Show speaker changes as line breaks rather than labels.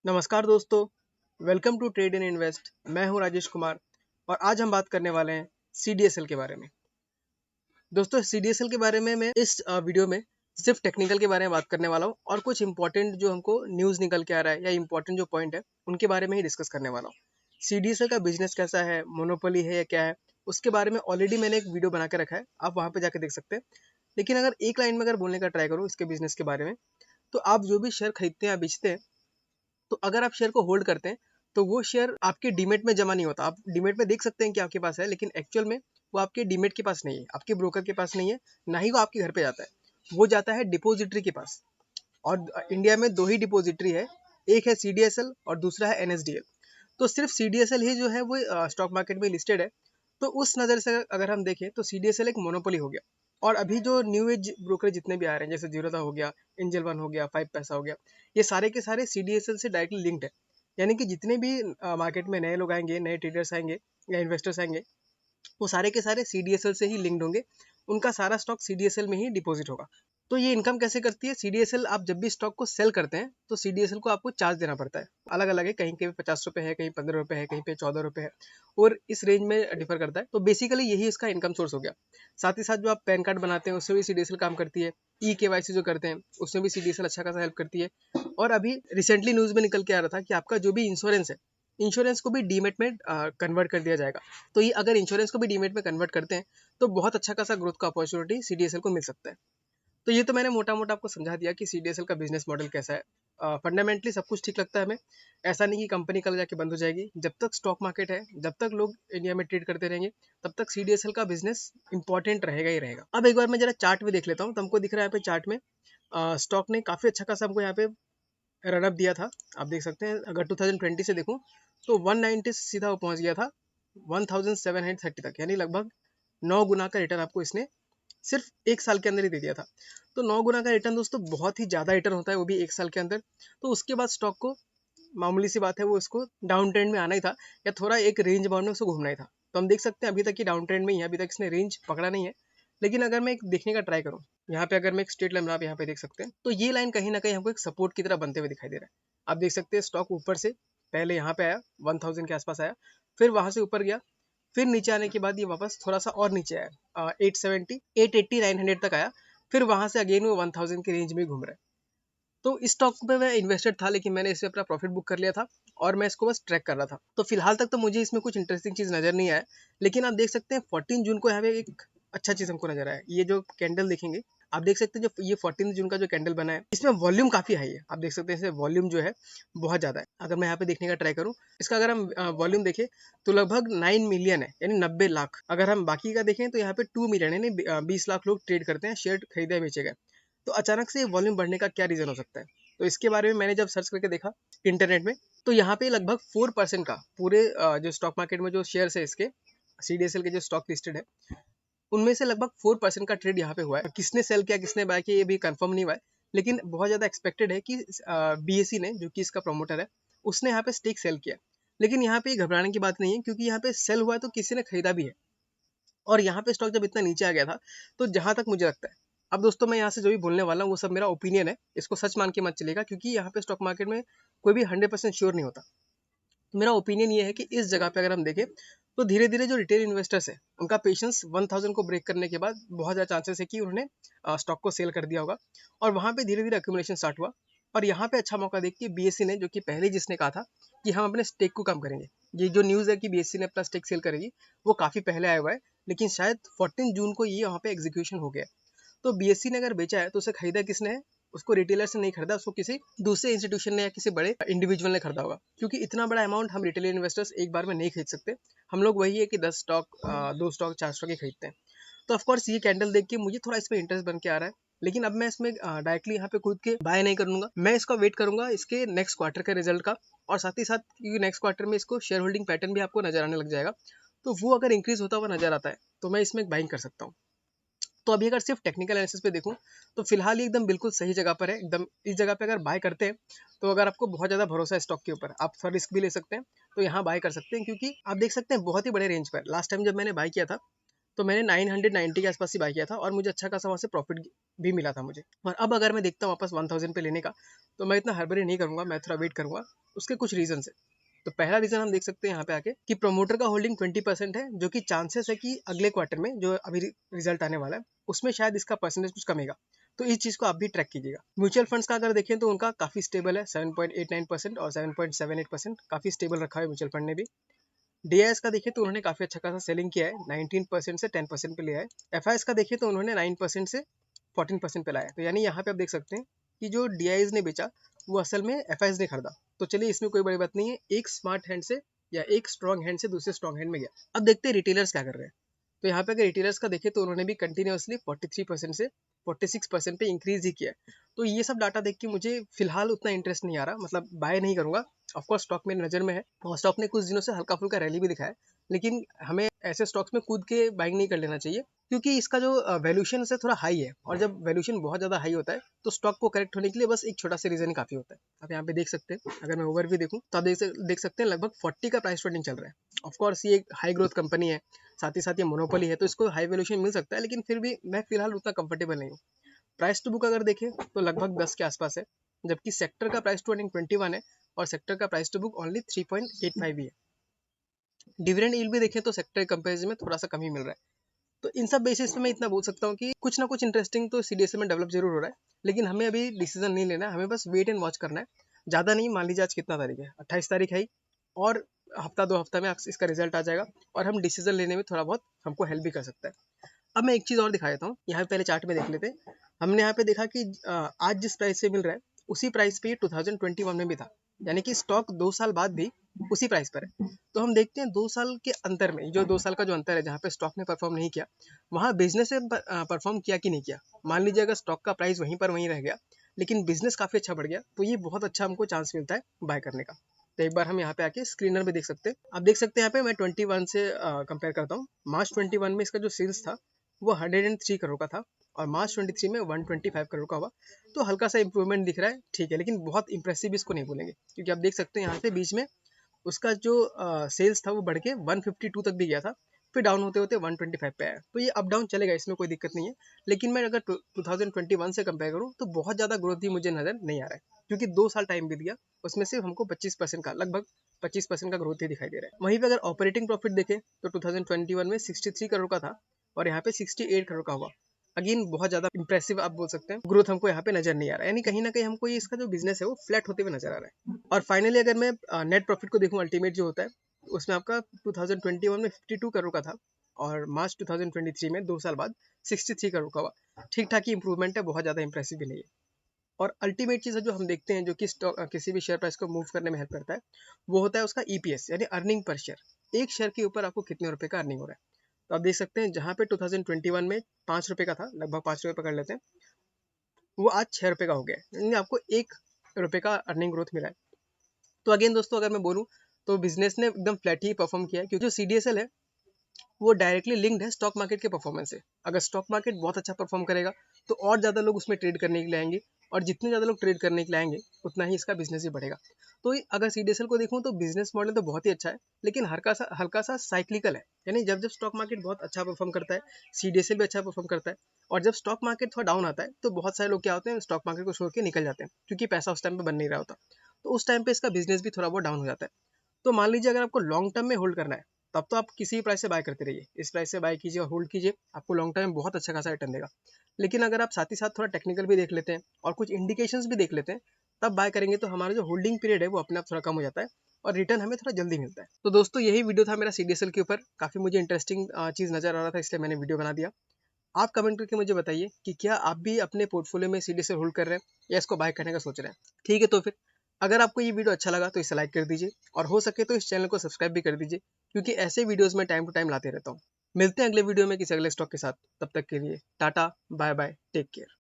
नमस्कार दोस्तों, welcome to trade in invest. मैं हूं राजेश कुमार और आज हम बात करने वाले हैं सीडीएसएल के बारे में। दोस्तों, सीडीएसएल के बारे में मैं इस वीडियो में सिर्फ टेक्निकल के बारे में बात करने वाला हूं और कुछ इंपॉर्टेंट जो हमको न्यूज़ निकल के आ रहा है या इंपॉर्टेंट जो पॉइंट है उनके बारे में ही डिस्कस करने वाला हूं। सीडीएसएल का बिजनेस कैसा है, मोनोपोली है या क्या है, उसके बारे में ऑलरेडी मैंने एक वीडियो बना के रखा है, आप वहाँ पे जाके देख सकते हैं। लेकिन अगर एक लाइन में अगर बोलने का ट्राई करूँ इसके बिजनेस के बारे में, तो आप जो भी शेयर खरीदते हैं या बेचते हैं, तो अगर आप शेयर को होल्ड करते हैं तो वो शेयर आपके डीमेट में जमा नहीं होता। आप डीमेट में देख सकते हैं कि आपके पास है, लेकिन एक्चुअल में वो आपके डीमेट के पास नहीं है, आपके ब्रोकर के पास नहीं है, ना ही वो आपके घर पे जाता है। वो जाता है डिपोजिटरी के पास। और इंडिया में दो ही डिपोजिटरी है, एक है सीडीएसएल और दूसरा है एनएसडीएल। तो सिर्फ सीडीएसएल ही जो है वो स्टॉक मार्केट में लिस्टेड है। तो उस नज़र से अगर हम देखें तो सीडीएसएल एक मोनोपोली हो गया। और अभी जो न्यू एज ब्रोकर जितने भी आ रहे हैं, जैसे जीरोधा हो गया, एंजल वन हो गया, 5 पैसा हो गया, ये सारे के सारे सीडीएसएल से डायरेक्टली लिंक्ड है। यानी कि जितने भी मार्केट में नए लोग आएंगे, नए ट्रेडर्स आएंगे या इन्वेस्टर्स आएंगे, वो सारे के सारे सीडीएसएल से ही लिंक्ड होंगे। उनका सारा स्टॉक सीडीएसएल में ही डिपॉजिट होगा। तो ये इनकम कैसे करती है? सीडीएसएल, आप जब भी स्टॉक को सेल करते हैं तो सीडीएसएल को आपको चार्ज देना पड़ता है। अलग अलग है, कहीं पे 50 रुपये है, कहीं 15 रुपये है, कहीं पे 14 रुपये है, और इस रेंज में डिफर करता है। तो बेसिकली यही इसका इनकम सोर्स हो गया। साथ ही साथ जो आप पैन कार्ड बनाते हैं उससे भी सीडीएसएल काम करती है। ई केवाईसी जो करते हैं उसमें भी सीडीएसएल अच्छा खासा हेल्प करती है। और अभी रिसेंटली न्यूज़ में निकल के आ रहा था कि आपका जो भी इंश्योरेंस है, इंश्योरेंस को भी डीमेट में कन्वर्ट कर दिया जाएगा। तो ये अगर इंश्योरेंस को भी डीमेट में कन्वर्ट करते हैं तो बहुत अच्छा खासा ग्रोथ का अपॉर्चुनिटी सीडीएसएल को मिल सकता है। तो ये तो मैंने मोटा मोटा आपको समझा दिया कि सीडीएसएल का बिजनेस मॉडल कैसा है। फंडामेंटली सब कुछ ठीक लगता है हमें। ऐसा नहीं कि कंपनी कल जाके बंद हो जाएगी। जब तक स्टॉक मार्केट है, जब तक लोग इंडिया में ट्रेड करते रहेंगे, तब तक सीडीएसएल का बिजनेस इंपॉर्टेंट रहेगा ही रहेगा। अब एक बार मैं जरा चार्ट में देख लेता हूँ, तो हमको दिख रहा है यहाँ पे चार्ट में स्टॉक ने काफी अच्छा खासा हमको यहाँ पे रन अप दिया था। आप देख सकते हैं, अगर 2020 से देखूं तो 190 से सीधा वो पहुंच गया था 1730 तक, यानी लगभग 9 गुना का रिटर्न आपको इसने सिर्फ एक साल के अंदर ही दे दिया था। तो 9 गुना का रिटर्न दोस्तों बहुत ही ज़्यादा रिटर्न होता है, वो भी एक साल के अंदर। तो उसके बाद स्टॉक को मामूली सी बात है, वो इसको डाउन ट्रेंड में आना ही था या थोड़ा एक रेंज बाउंड में उसको घूमना ही था। तो हम देख सकते हैं अभी तक ये डाउन ट्रेंड में ही है, अभी तक इसने रेंज पकड़ा नहीं है। लेकिन अगर मैं एक देखने का ट्राई करूँ, यहाँ पे अगर मैं एक स्ट्रेट लाइन आप यहाँ पे देख सकते हैं, तो ये लाइन कहीं ना कहीं हमको एक सपोर्ट की तरह बनते हुए दिखाई दे रहा है। आप देख सकते हैं स्टॉक ऊपर से पहले यहाँ पे आया, 1000 के आसपास आया, फिर वहां से ऊपर गया, फिर नीचे आने के बाद ये वापस थोड़ा सा और नीचे आया, 870, 880, 900 तक आया, फिर वहां से अगेन वो 1000 के रेंज में घूम रहा है। तो इस स्टॉक पे मैं इन्वेस्टेड था, लेकिन मैंने इसे अपना प्रॉफिट बुक कर लिया था और मैं इसको बस ट्रैक कर रहा था। तो फिलहाल तक तो मुझे इसमें कुछ इंटरेस्टिंग चीज़ नज़र नहीं आया। लेकिन आप देख सकते हैं 14 जून को यहाँ पे एक अच्छा चीज़ हमको नजर आया। ये जो कैंडल देखेंगे, आप देख सकते हैं जो ये 14 जून का जो कैंडल बना है, इसमें वॉल्यूम काफ़ी हाई है। आप देख सकते हैं वॉल्यूम जो है बहुत ज़्यादा है। अगर मैं यहाँ पे देखने का ट्राई करूँ, इसका अगर हम वॉल्यूम देखें तो लगभग 9 मिलियन है, यानी 90 लाख। अगर हम बाकी का देखें तो यहाँ पे 2 मिलियन, यानी 20 लाख लोग ट्रेड करते हैं, शेयर खरीदे बेचे गए। तो अचानक से वॉल्यूम बढ़ने का क्या रीज़न हो सकता है? तो इसके बारे में मैंने जब सर्च करके देखा इंटरनेट में, तो यहाँ पे लगभग 4% का पूरे जो स्टॉक मार्केट में जो शेयर्स है इसके, सीडीएसएल के जो स्टॉक लिस्टेड है, उनमें से लगभग 4% का ट्रेड यहाँ पे हुआ है। किसने सेल किया, किसने बाय किया, ये भी कंफर्म नहीं हुआ है। लेकिन बहुत ज़्यादा एक्सपेक्टेड है कि बीएसई ने, जो कि इसका प्रमोटर है, उसने यहाँ पे स्टेक सेल किया। लेकिन यहाँ पे घबराने की बात नहीं है, क्योंकि यहाँ पे सेल हुआ है तो किसी ने खरीदा भी है। और यहाँ पे स्टॉक जब इतना नीचे आ गया था, तो जहाँ तक मुझे लगता है, अब दोस्तों मैं यहाँ से जो भी बोलने वाला हूँ वो सब मेरा ओपिनियन है, इसको सच मान के मत चलेगा, क्योंकि यहाँ पे स्टॉक मार्केट में कोई भी 100% श्योर नहीं होता। तो मेरा ओपिनियन ये है कि इस जगह पे अगर हम देखें तो धीरे धीरे जो रिटेल इन्वेस्टर्स है, उनका पेशेंस 1000 को ब्रेक करने के बाद बहुत ज़्यादा चांसेस है कि उन्होंने स्टॉक को सेल कर दिया होगा, और वहाँ पे धीरे धीरे अक्यूमुलेशन स्टार्ट हुआ। और यहाँ पे अच्छा मौका देख के बीएससी ने, जो कि पहले जिसने कहा था कि हम अपने स्टेक को कम करेंगे, ये जो न्यूज़ है कि बीएससी ने अपना स्टेक सेल करेगी, वो काफ़ी पहले आया हुआ है। लेकिन शायद 14 जून को ये वहाँ पे एग्जीक्यूशन हो गया। तो बीएससी ने अगर बेचा है तो उसे खरीदा किसने है? उसको रिटेलर से नहीं खरीदा, उसको किसी दूसरे इंस्टीट्यूशन ने या किसी बड़े इंडिविजुअल ने खरीदा होगा। क्योंकि इतना बड़ा अमाउंट हम रिटेल इन्वेस्टर्स एक बार में नहीं खरीद सकते। हम लोग वही है कि 10 स्टॉक, 2 स्टॉक, 4 स्टॉक ही खरीदते हैं। तो ऑफकोर्स ये कैंडल देख के मुझे थोड़ा इसमें इंटरेस्ट बन के आ रहा है। लेकिन अब मैं इसमें डायरेक्टली यहाँ पे कूद के बाय नहीं करूंगा। मैं इसका वेट करूंगा इसके नेक्स्ट क्वार्टर के रिजल्ट का। और साथ ही साथ, क्योंकि नेक्स्ट क्वार्टर में इसको शेयर होल्डिंग पैटर्न भी आपको नजर आने लग जाएगा, तो वो अगर इंक्रीज होता हुआ नजर आता है तो मैं इसमें बाइंग कर सकता हूँ। तो अभी अगर सिर्फ टेक्निकल एनालिसिस पे देखूं, तो फिलहाल ये एकदम बिल्कुल सही जगह पर है। एकदम इस जगह पे अगर बाय करते हैं, तो अगर आपको बहुत ज़्यादा भरोसा है स्टॉक के ऊपर, आप थोड़ा रिस्क भी ले सकते हैं, तो यहाँ बाय कर सकते हैं। क्योंकि आप देख सकते हैं बहुत ही बड़े रेंज पर लास्ट टाइम जब मैंने बाय किया था, तो मैंने 990 के आसपास ही बाय किया था और मुझे अच्छा खासा वहाँ से प्रॉफिट भी मिला था मुझे। और अब अगर मैं देखता हूँ वापस 1000 पे लेने का, तो मैं इतना हड़बड़ी नहीं करूँगा, मैं थोड़ा वेट करूँगा। उसके कुछ रीजन है। तो पहला रीजन हम देख सकते हैं यहाँ पे आके कि प्रमोटर का होल्डिंग 20% है, जो कि चांसेस है कि अगले क्वार्टर में जो अभी रिजल्ट आने वाला है उसमें शायद इसका परसेंटेज कुछ कमेगा। तो इस चीज को आप भी ट्रैक कीजिएगा। म्यूचुअल फंड्स का अगर देखें तो उनका काफी स्टेबल है, 7.89% और 7.78%, काफी स्टेबल रखा है म्यूचुअल फंड ने भी। डीआईएस का देखिए तो उन्होंने काफी अच्छा खासा सेलिंग किया है, 19% से 10% पे लिया है। एफआईएस का देखिए तो उन्होंने 9% से 14% पे लाया। तो यानी यहाँ पे आप देख सकते हैं कि जो डीआईएस ने बेचा वो असल में एफआईएस ने खरीदा। तो चलिए इसमें कोई बड़ी बात नहीं है, एक स्मार्ट हैंड से या एक स्ट्रॉन्ग हैंड से दूसरे स्ट्रॉन्ग हैंड में गया। अब देखते हैं रिटेलर्स क्या कर रहे हैं। तो यहाँ पे अगर रिटेलर्स का देखें तो उन्होंने भी कंटिन्यूसली 43% से 46% पे इंक्रीज ही किया है। तो ये सब डाटा देख के मुझे फिलहाल उतना इंटरेस्ट नहीं आ रहा, मतलब बाय नहीं करूंगा। ऑफकोर्स स्टॉक मेरी नज़र में है और स्टॉक ने कुछ दिनों से हल्का फुल्का रैली भी दिखाया है, लेकिन हमें ऐसे स्टॉक्स में कूद के बाइंग नहीं कर लेना चाहिए, क्योंकि इसका जो वैल्यूशन है थोड़ा हाई है, और जब वैल्यूशन बहुत ज़्यादा हाई होता है तो स्टॉक को करेक्ट होने के लिए बस एक छोटा सा रीजन ही काफ़ी होता है। आप यहाँ पे देख सकते हैं, अगर मैं ओवरव्यू देखूँ तो आप देख सकते हैं लगभग 40 का प्राइस ट्रेडिंग चल रहा है। ऑफकोर्स ये एक हाई ग्रोथ कंपनी है, साथ ही साथ ये मोनोपोली है, तो इसको हाई वैल्यूशन मिल सकता है, लेकिन फिर भी मैं फिलहाल उतना कंफर्टेबल नहीं हूँ। प्राइस टू बुक अगर देखें तो लगभग 10 के आसपास है, जबकि सेक्टर का प्राइस टू अर्निंग 21 है और सेक्टर का प्राइस टू बुक ओनली 3.85 ही है। डिविडेंड यील्ड भी देखें तो सेक्टर कंपेरिजन में थोड़ा सा कम ही मिल रहा है। तो इन सब बेसिस पे मैं इतना बोल सकता हूँ कि कुछ ना कुछ इंटरेस्टिंग तो सीडीएसएल में डेवलप जरूर हो रहा है, लेकिन हमें अभी डिसीजन नहीं लेना है, हमें बस वेट एंड वॉच करना है। ज़्यादा नहीं, मान लीजिए आज कितना तारीख है, 28 तारीख है ही, और हफ्ता 2 हफ्ता में इसका रिजल्ट आ जाएगा और हम डिसीजन लेने में थोड़ा बहुत हमको हेल्प भी कर सकता है। अब मैं एक चीज़ और दिखा देता हूँ, यहाँ पे पहले चार्ट में देख लेते हैं। हमने यहाँ पे देखा कि आज जिस प्राइस से मिल रहा है उसी प्राइस पे 2021 में भी था, यानी कि स्टॉक 2 साल बाद भी उसी प्राइस पर है। तो हम देखते हैं 2 साल के अंतर में, जो 2 साल का जो अंतर है जहाँ पे स्टॉक ने परफॉर्म नहीं किया, वहाँ बिजनेस ने परफॉर्म किया कि नहीं किया। मान लीजिए अगर स्टॉक का प्राइस वहीं पर वहीं रह गया लेकिन बिजनेस काफ़ी अच्छा बढ़ गया, तो ये बहुत अच्छा हमको चांस मिलता है बाय करने का। तो एक बार हम यहाँ पे आके स्क्रीनर में देख सकते हैं। आप देख सकते हैं यहाँ पे मैं 21 से कंपेयर करता हूँ। मार्च 21 में इसका जो सेल्स था वो 103 करोड़ का था और मार्च 23 में 125 करोड़ का हुआ। तो हल्का सा इंप्रूवमेंट दिख रहा है, ठीक है, लेकिन बहुत इंप्रेसिव इसको नहीं बोलेंगे, क्योंकि आप देख सकते हैं यहाँ पे बीच में उसका जो सेल्स था वो बढ़ के 152 तक भी गया था, फिर डाउन होते होते 125 पे आया। तो ये अप डाउन चलेगा, इसमें कोई दिक्कत नहीं है। लेकिन मैं अगर 2021 से कंपेयर करूँ तो बहुत ज़्यादा ग्रोथ भी मुझे नज़र नहीं आ रहा है, क्योंकि 2 साल टाइम बीत गया, उसमें सिर्फ हमको 25% का, लगभग 25% का ग्रोथ ही दिखाई दे रहा है। वहीं पे अगर ऑपरेटिंग प्रॉफिट देखें तो 2021 में 63 करोड़ का था और यहाँ पे 68 करोड़ का हुआ। अगेन बहुत ज्यादा इंप्रेसिव आप बोल सकते हैं, ग्रोथ हमको यहाँ पे नजर नहीं आ रहा है, यानी कहीं ना कहीं हमको ये इसका जो बिजनेस है वो फ्लैट होते हुए नजर आ रहा है। और फाइनली अगर मैं नेट प्रॉफिट को देखूं, अल्टीमेट जो होता है, उसमें आपका 2021 में 52 करोड़ का था और मार्च 2023 में 2 साल बाद 63 करोड़ का हुआ। ठीक ठाक ही इंप्रूवमेंट है, बहुत ज्यादा इंप्रेसिव भी नहीं है। और अल्टीमेट चीज़ है जो हम देखते हैं, जो कि किसी भी शेयर प्राइस को मूव करने में हेल्प करता है, वो होता है उसका ईपीएस, यानी अर्निंग पर शेयर। एक शेयर के ऊपर आपको कितने रुपए का अर्निंग हो रहा है। तो आप देख सकते हैं जहाँ पे 2021 में 5 रुपए का था, लगभग 5 रुपए पकड़ लेते हैं, वो आज 6 रुपए का हो गया है, यानी आपको 1 रुपए का अर्निंग ग्रोथ मिला है। तो अगेन दोस्तों, अगर मैं बोलूँ तो बिजनेस ने एकदम फ्लैट ही परफॉर्म किया है, क्योंकि जो सीडीएसएल है वो डायरेक्टली लिंक्ड है स्टॉक मार्केट के परफॉर्मेंस से। अगर स्टॉक मार्केट बहुत अच्छा परफॉर्म करेगा तो और ज़्यादा लोग उसमें ट्रेड करने के लिए आएंगे, और जितने ज़्यादा लोग ट्रेड करने के लिए आएंगे उतना ही इसका बिजनेस भी बढ़ेगा। तो अगर सीडीएसएल को देखूँ तो बिजनेस मॉडल तो बहुत ही अच्छा है, लेकिन हल्का सा साइक्लिकल है, यानी जब जब स्टॉक मार्केट बहुत अच्छा परफॉर्म करता है सीडीएसएल भी अच्छा परफॉर्म करता है, और जब स्टॉक मार्केट थोड़ा डाउन आता है तो बहुत सारे लोग क्या होते हैं, स्टॉक मार्केट को छोड़ के निकल जाते हैं, क्योंकि पैसा उस टाइम पे बन नहीं रहा होता। तो उस टाइम पे इसका बिजनेस भी थोड़ा बहुत डाउन हो जाता है। तो मान लीजिए अगर आपको लॉन्ग टर्म में होल्ड करना है, तब तो आप किसी भी प्राइस से बाय करते रहिए, इस प्राइस से बाय कीजिए और होल्ड कीजिए, आपको लॉन्ग टर्म में बहुत अच्छा खासा रिटर्न देगा। लेकिन अगर आप साथ ही साथ थोड़ा टेक्निकल भी देख लेते हैं और कुछ इंडिकेशंस भी देख लेते हैं, तब बाय करेंगे तो हमारा जो होल्डिंग पीरियड है वो अपने आप थोड़ा कम हो जाता है और रिटर्न हमें थोड़ा जल्दी मिलता है। तो दोस्तों, यही वीडियो था मेरा सीडीएसएल के ऊपर। काफ़ी मुझे इंटरेस्टिंग चीज़ नजर आ रहा था, इसलिए मैंने वीडियो बना दिया। आप कमेंट करके मुझे बताइए कि क्या आप भी अपने पोर्टफोलियो में सीडीएसएल होल्ड कर रहे हैं या इसको बाय करने का सोच रहे हैं। ठीक है, तो फिर अगर आपको ये वीडियो अच्छा लगा तो इसे लाइक कर दीजिए, और हो सके तो इस चैनल को सब्सक्राइब भी कर दीजिए, क्योंकि ऐसे वीडियोस मैं टाइम टू टाइम लाते रहता हूँ। मिलते हैं अगले वीडियो में किसी अगले स्टॉक के साथ, तब तक के लिए tata bye bye, take care.